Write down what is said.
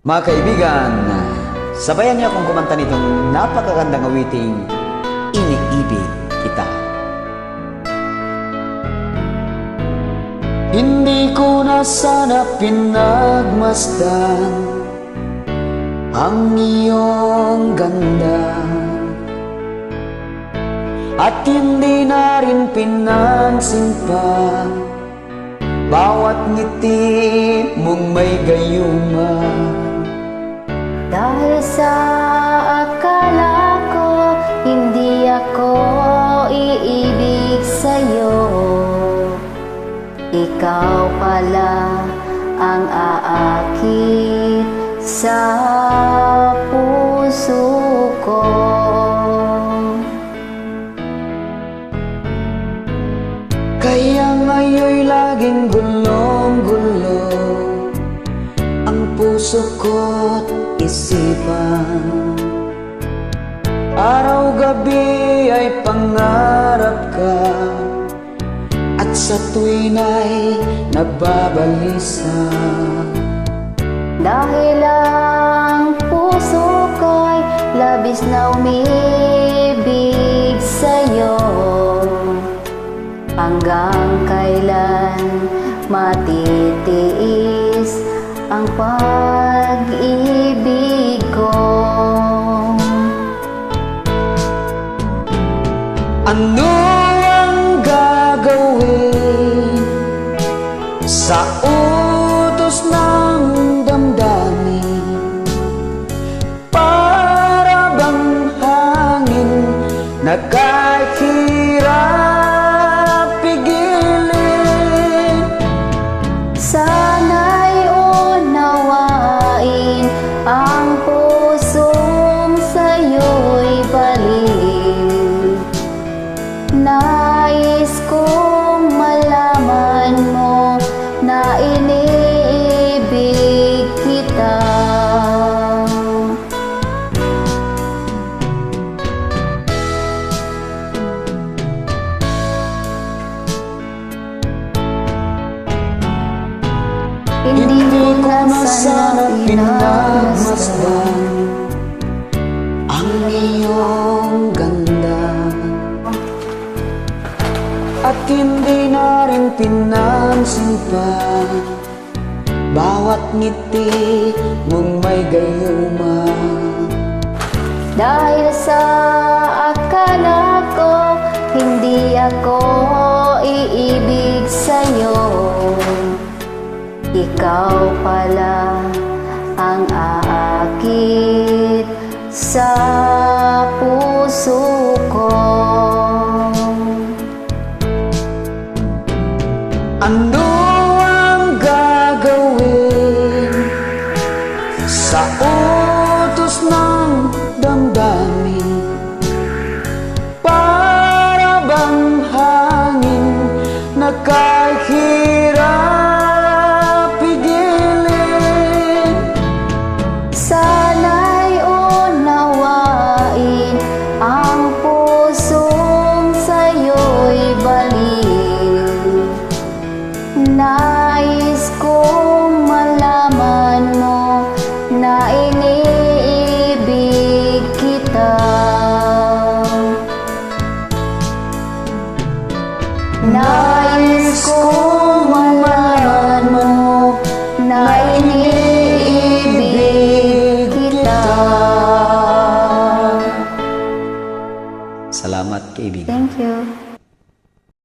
Mga kaibigan, sabayan niyo akong kumanta nitong napakagandang awiting Iniibig Kita. Hindi ko na sana pinagmasdan ang iyong ganda, at hindi na rin pinansin pa bawat ngiti mong may gayuma. Dahil sa akala ko hindi ako iibig sa'yo, ikaw pala ang aakit sa puso ko. Kaya ngayon'y laging gulong-gulo ang puso ko't isipan. Araw-gabi ay pangarap ka, at sa tuwin ay nagbabalisa. Dahil ang puso ko'y labis na umibig sa'yo, hanggang kailan matitiis ang pag-ibig ko? Ano ang gagawin sa utos ng damdamin? Para bang hangin na kahit hirap pigilin? Sana'y unawain ang pusong sa'yo'y balik. Nais kong malaman mo na iniibig kita. Hindi ko na sana pinagmasdan ang iyong ganda, at hindi na rin pinansin pa bawat ngiti mong may gayuma. Dahil sa akala ko hindi ako iibig sa'yo, ikaw pala ang aakit sa puso ko. Ano ang gagawin sa utos ng damdamin? Para bang hangin na kahit hirap pigilin? Sana'y unawain ang pusong sa'yo'y balik. Nais kong malaman mo na iniibig kita. Nais kong malaman mo na iniibig kita. Salamat, kaibigan. Thank you.